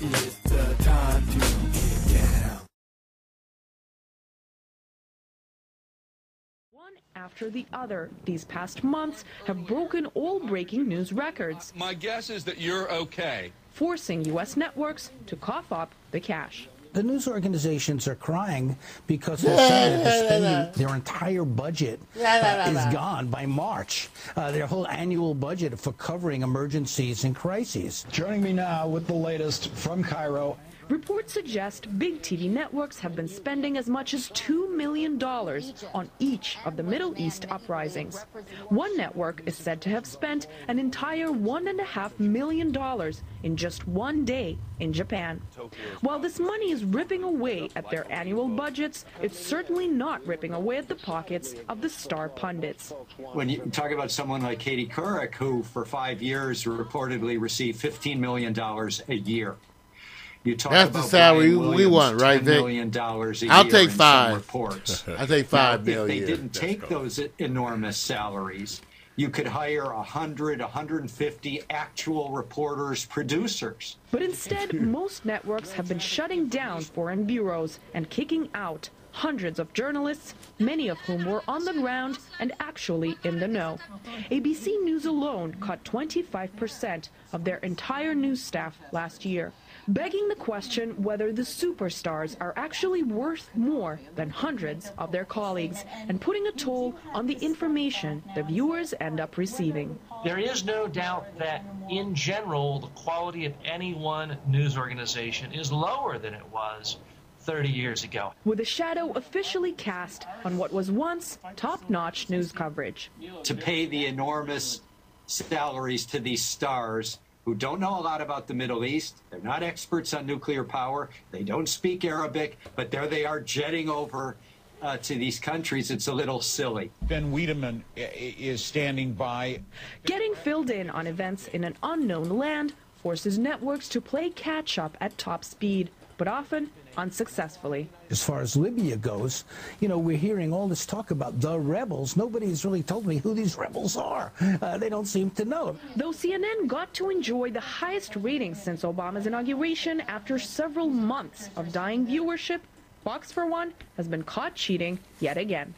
It's the time to get down. One after the other, these past months have broken all breaking news records. My guess is that you're okay. Forcing U.S. networks to cough up the cash. The news organizations are crying because they're saying that spending their entire budget is gone by March. Their whole annual budget for covering emergencies and crises. Joining me now with the latest from Cairo. Reports suggest big TV networks have been spending as much as $2 million on each of the Middle East uprisings. One network is said to have spent an entire $1.5 million in just one day in Japan. While this money is ripping away at their annual budgets, it's certainly not ripping away at the pockets of the star pundits. When you talk about someone like Katie Couric, who for 5 years reportedly received $15 million a year. You talk That's about the salary Brian we want, right, $10 Vic? million a I'll year take in five. some reports. I'll take $5 million. If they didn't take those enormous salaries, you could hire 100, 150 actual reporters, producers. But instead, most networks have been shutting down foreign bureaus and kicking out hundreds of journalists, many of whom were on the ground and actually in the know. ABC News alone cut 25% of their entire news staff last year, begging the question whether the superstars are actually worth more than hundreds of their colleagues and putting a toll on the information the viewers end up receiving. There is no doubt that, in general, the quality of any one news organization is lower than it was 30 years ago. With a shadow officially cast on what was once top-notch news coverage. To pay the enormous salaries to these stars who don't know a lot about the Middle East, they're not experts on nuclear power, they don't speak Arabic, but there they are jetting over to these countries. It's a little silly. Ben Wiedemann is standing by. Getting filled in on events in an unknown land forces networks to play catch-up at top speed, but often unsuccessfully. As far as Libya goes, you know, we're hearing all this talk about the rebels. Nobody's really told me who these rebels are. They don't seem to know. Though CNN got to enjoy the highest ratings since Obama's inauguration after several months of dying viewership, Fox, for one, has been caught cheating yet again,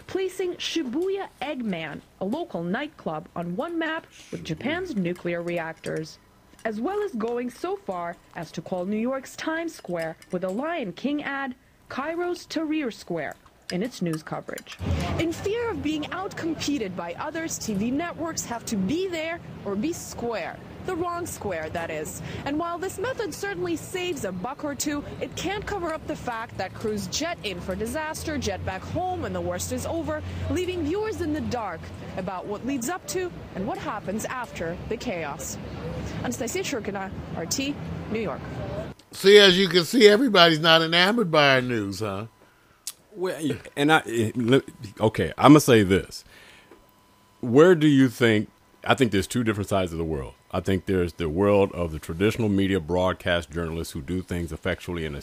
placing Shibuya Eggman, a local nightclub, on one map with Japan's nuclear reactors, as well as going so far as to call New York's Times Square with a Lion King ad Cairo's Tahrir Square in its news coverage. In fear of being outcompeted by others, TV networks have to be there or be square. The wrong square, that is. And while this method certainly saves a buck or two, it can't cover up the fact that crews jet in for disaster, jet back home when the worst is over, leaving viewers in the dark about what leads up to and what happens after the chaos. Anastasia Shurkina, RT, New York. See, as you can see, everybody's not enamored by our news, huh? Well, and okay, I'm gonna say this. Where do you think? I think there's two different sides of the world. I think there's the world of the traditional media broadcast journalists who do things effectually in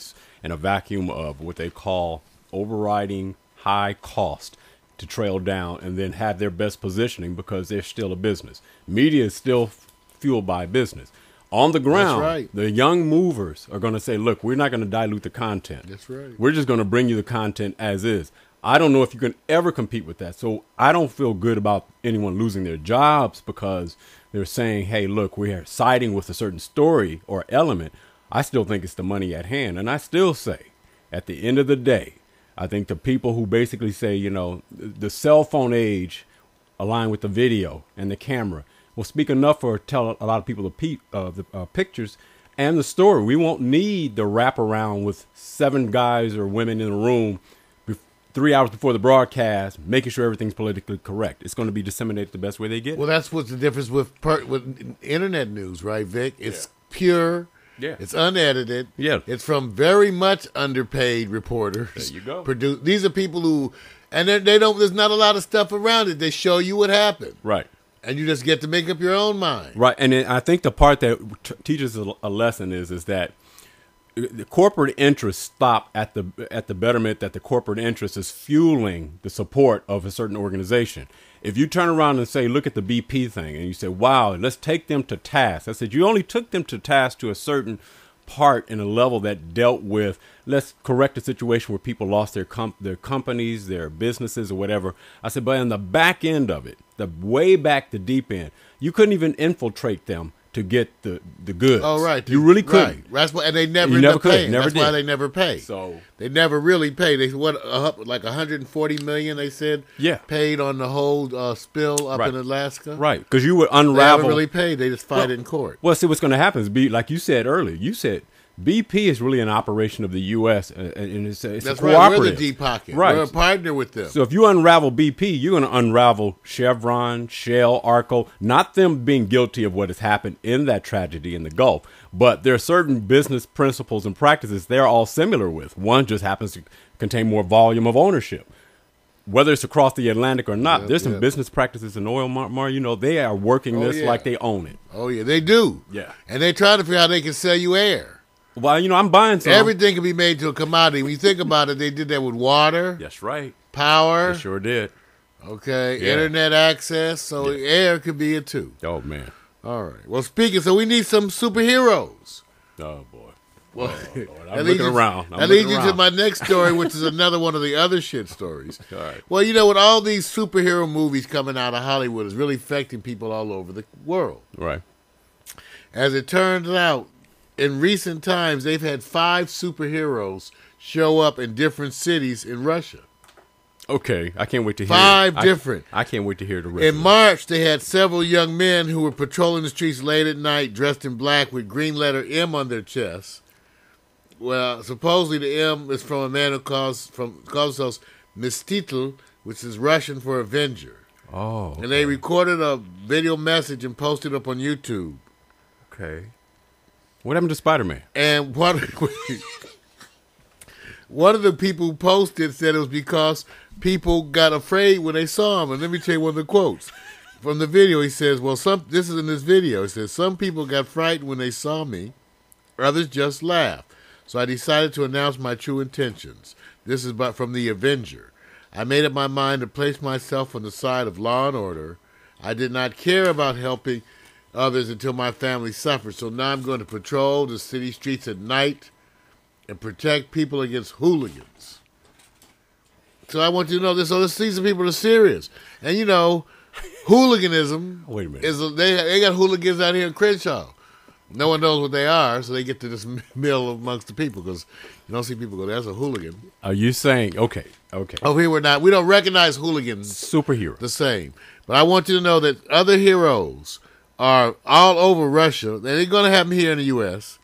a vacuum of what they call overriding high cost to trail down and then have their best positioning because they're still a business. Media is still fueled by business. On the ground, That's right. The young movers are going to say, look, we're not going to dilute the content. That's right. We're just going to bring you the content as is. I don't know if you can ever compete with that. So I don't feel good about anyone losing their jobs because they're saying, hey, look, we're siding with a certain story or element. I still think it's the money at hand. And I still say, at the end of the day, I think the people who basically say, you know, the cell phone age aligned with the video and the camera will speak enough for tell a lot of people the pictures and the story. We won't need the wraparound with 7 guys or women in a room 3 hours before the broadcast, making sure everything's politically correct. It's going to be disseminated the best way they get. Well, that's what's the difference with internet news, right, Vic? It's pure. Yeah. It's unedited. Yeah. It's from very much underpaid reporters. There you go. These are people who, and they don't. There's not a lot of stuff around it. They show you what happened. Right. And you just get to make up your own mind. Right. And then I think the part that teaches a lesson is that the corporate interests stop at the betterment that the corporate interest is fueling the support of a certain organization. If you turn around and say, look at the BP thing, and you say, wow, let's take them to task. I said, you only took them to task to a certain part in a level that dealt with, let's correct a situation where people lost their companies, their businesses or whatever. I said, but in the back end of it, the way back, the deep end, you couldn't even infiltrate them to get the goods. Oh, right. You really couldn't. Right. That's why, and they never You end never up could. paying. Never That's did. why they never pay. So they never really pay. They like 140 million. They said paid on the whole spill up in Alaska. Right, because you would They unravel. haven't really paid. They just fight in court. Well, see, what's going to happen is, like you said earlier, you said BP is really an operation of the U.S. And it's That's a right. We're cooperative. the deep pocket. Right. We're a partner with them. So if you unravel BP, you're going to unravel Chevron, Shell, Arco, not them being guilty of what has happened in that tragedy in the Gulf, but there are certain business principles and practices they're all similar with. One just happens to contain more volume of ownership. Whether it's across the Atlantic or not, there's some business practices in oil, you know, they are working this like they own it. Oh, yeah, they do. Yeah. And they're trying to figure out how they can sell you air. Well, you know, I'm buying some. Everything can be made to a commodity. When you think about it, they did that with water. That's right. Power. They sure did. Okay. Yeah. Internet access. So air could be it too. Oh, man. All right. Well, speaking, so we need some superheroes. Oh, boy. Well, I'm looking around. That leads you to my next story, which is another one of the other shit stories. All right. Well, you know, with all these superhero movies coming out of Hollywood, it's really affecting people all over the world. Right. As it turns out, in recent times, they've had 5 superheroes show up in different cities in Russia. Okay, I can't wait to hear 5 different. I can't wait to hear the rest. In March, they had several young men who were patrolling the streets late at night, dressed in black with green letter M on their chests. Well, supposedly the M is from a man who calls himself Mstitelь, which is Russian for Avenger. Oh. Okay. And they recorded a video message and posted it up on YouTube. Okay. What happened to Spider-Man? And one of the people who posted said it was because people got afraid when they saw him. And let me tell you one of the quotes from the video. He says, well, this is in this video. He says, some people got frightened when they saw me. Others just laughed. So I decided to announce my true intentions. This is from the Avenger. I made up my mind to place myself on the side of law and order. I did not care about helping others until my family suffered. So now I'm going to patrol the city streets at night and protect people against hooligans. So I want you to know this. So these people are serious. And, you know, hooliganism. Wait a minute. They got hooligans out here in Crenshaw. No one knows what they are, so they get to this mill amongst the people because you don't see people go, that's a hooligan. Are you saying, okay. Over here, we don't recognize hooligans Superhero. the same. But I want you to know that other heroes are all over Russia. They're going to have them here in the U.S.,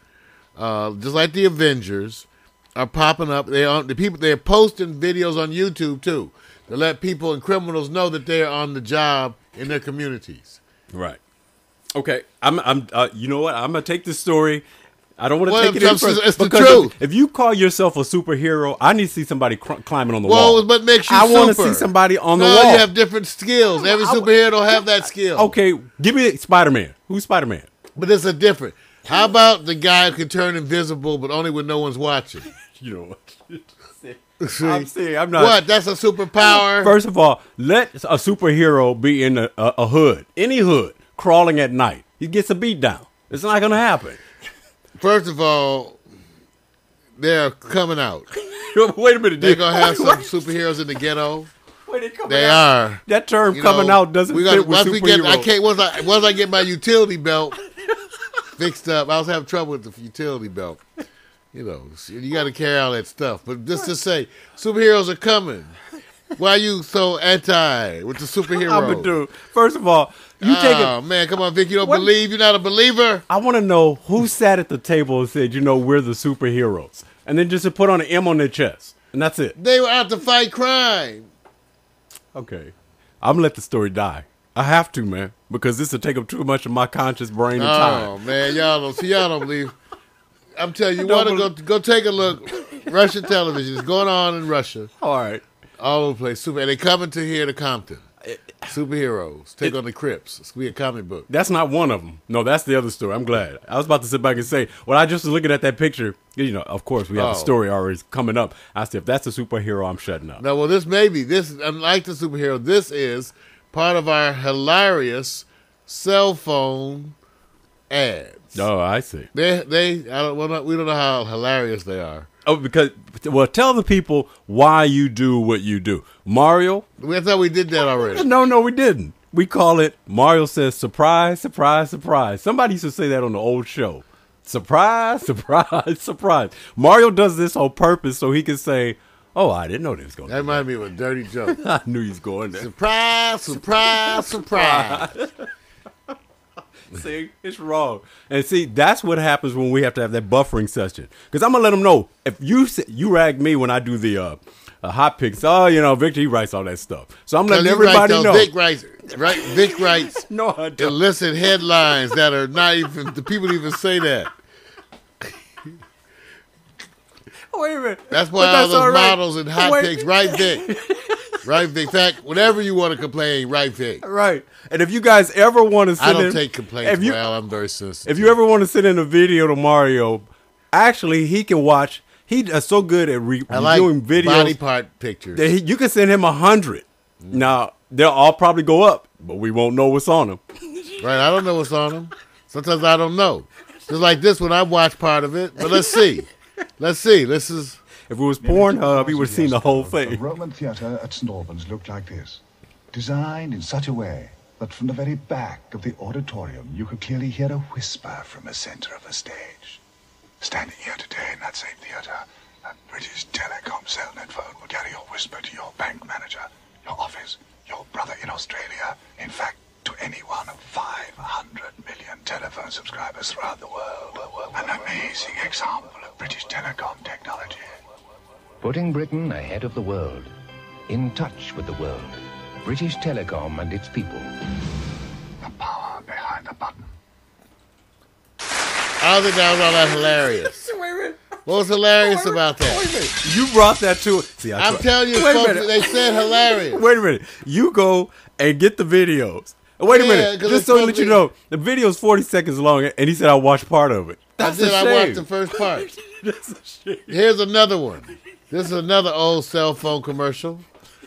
just like the Avengers are popping up. They're posting videos on YouTube, too, to let people and criminals know that they're on the job in their communities. Right. Okay, you know what? I'm gonna take this story. I don't want to take it in further. It's the truth. If you call yourself a superhero, I need to see somebody climbing on the wall. Well, what makes you I want to super? see somebody on the No, wall. you have different skills. Every superhero don't have that skill. Okay, give me Spider-Man. Who's Spider-Man? But it's a different. How about the guy who can turn invisible, but only when no one's watching? You know what? See? I'm saying I'm not. What? That's a superpower. First of all, let a superhero be in a hood, any hood, crawling at night. He gets a beat down. It's not going to happen. First of all, they're coming out. Wait a minute. They're going to have some superheroes in the ghetto. They out. are. That term coming out doesn't fit with superheroes. Once I get my utility belt fixed up, I was having trouble with the utility belt. You know, you got to carry all that stuff. But just to say, superheroes are coming. Why are you so anti with the superhero? I'm a dude. First of all, you take it. Oh, man, come on, Vic. You don't believe? You're not a believer? I want to know who sat at the table and said, you know, we're the superheroes. And then just to put on an M on their chest. And that's it. They were out to fight crime. Okay. I'm going to let the story die. I have to, man. Because this will take up too much of my conscious brain and time. Oh, man. Y'all don't believe. I'm telling you, go take a look. Russian television is going on in Russia. All right. All over the place. And they coming to here to Compton. Superheroes. Take on the Crips. It's going to be a comic book. That's not one of them. No, that's the other story. I'm glad. I was about to sit back and say, well, I just was looking at that picture. You know, of course, we have a story already coming up. I said, if that's a superhero, I'm shutting up. No, well, this unlike the superhero, this is part of our hilarious cell phone ads. Oh, I see. We don't know how hilarious they are. Oh, well, tell the people why you do what you do. Mario? I thought we did that already. No, we didn't. We call it, Mario says, surprise, surprise, surprise. Somebody used to say that on the old show. Surprise, surprise, surprise. Mario does this on purpose so he can say, oh, I didn't know they was going to That reminded me of a dirty joke. I knew he was going there. Surprise, surprise, surprise. See, it's wrong. And see, that's what happens when we have to have that buffering session. Because I'm going to let them know, if you rag me when I do the hot picks, Victor, he writes all that stuff. So I'm letting everybody know. Vic writes No, I don't. illicit headlines that are not even, the people even say that. Wait a minute. That's why all those models and hot picks, right, Vic? Right, Vic. In fact, whenever you want to complain, right, Vic. Right. And if you guys ever want to send I don't take complaints well. I'm very sensitive. If you ever want to send in a video to Mario, actually, he can watch. He is so good at reviewing videos. Body part pictures. That you can send him 100. Now, they'll all probably go up, but we won't know what's on them. Right. I don't know what's on them. Sometimes I don't know. Just like this one, I watched part of it. But let's see. This is... If it was Pornhub, he would have seen the whole thing. The Roman theatre at St. Albans looked like this. Designed in such a way that from the very back of the auditorium, you could clearly hear a whisper from the center of the stage. Standing here today in that same theatre, a British Telecom cellnet phone will carry your whisper to your bank manager, your office, your brother in Australia, in fact, to any one of 500 million telephone subscribers throughout the world. An amazing example of British Telecom technology. Putting Britain ahead of the world, in touch with the world, British Telecom and its people. The power behind the button. I don't think that was all that hilarious. Wait a minute. What was hilarious about that? Wait a minute. You brought that to it. See, I'm telling you, folks, they said hilarious. Wait a minute. You go and get the videos. Wait a minute. Just so that you know, the video's 40 seconds long, and he said I watched part of it. That's I watched the first part. That's a shame. Here's another one. This is another old cell phone commercial.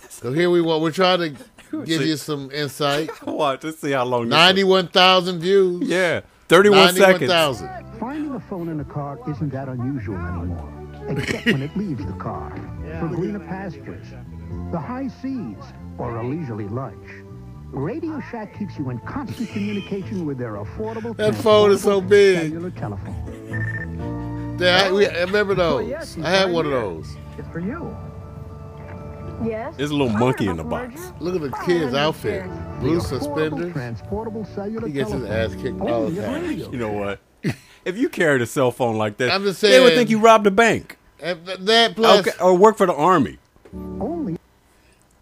So here we're trying to give you some insight. Watch, let's see how long. 91,000 views. Yeah, 31 seconds. 91,000. Finding a phone in a car isn't that unusual anymore, except when it leaves the car for greener pastures, the high seas, or a leisurely lunch. Radio Shack keeps you in constant communication with their affordable. That phone is so big. Cellular telephone. Yeah, I remember those. Yes, I had one of those. It's for you. Yes. There's a little monkey in the box. Look at the kid's outfit. Blue suspenders. Transportable cellular He gets his ass kicked all the time. You know what? If you carried a cell phone like that, I'm just they would saying- think you robbed a bank. That plus... Okay, or work for the Army. Only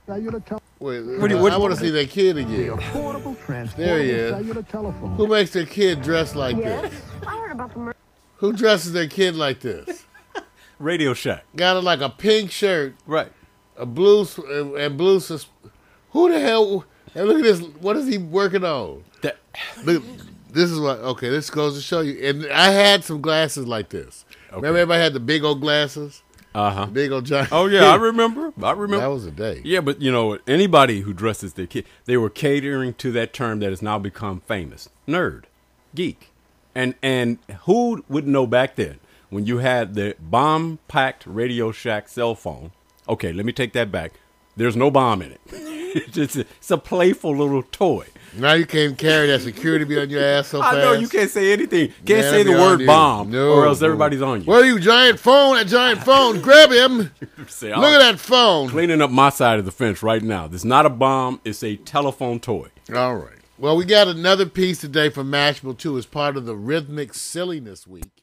cellular telephone. Wait, what- I want to see that kid again. Affordable There he transportable is. cellular telephone. Who makes their kid dress like Yes. this? I heard about the murder. Who dresses their kid like this? Radio Shack. Got like a pink shirt, Right. a blue and blue. Who the hell? And look at this. What is he working on? That, Look, this is what. Okay, this goes to show you. And I had some glasses like this. Okay. Remember, everybody had the big old glasses. uh-huh. Big old giant. Oh, yeah, I remember. That was a day. Yeah, but, anybody who dresses their kid, they were catering to that term that has now become famous. Nerd. Geek. And who would know back then when you had the bomb-packed Radio Shack cell phone? Okay, let me take that back. There's no bomb in it. It's a playful little toy. Now you can't carry that security be on your ass so fast. I know you can't say anything. Can't Man, say the be on word you. bomb, No, or else no. everybody's on you. Where are you, giant phone? That giant phone. Grab him. See, Look at that phone. Cleaning up my side of the fence right now. This is not a bomb. It's a telephone toy. All right. Well, we got another piece today from Mashable 2 as part of the Rhythmic Silliness Week.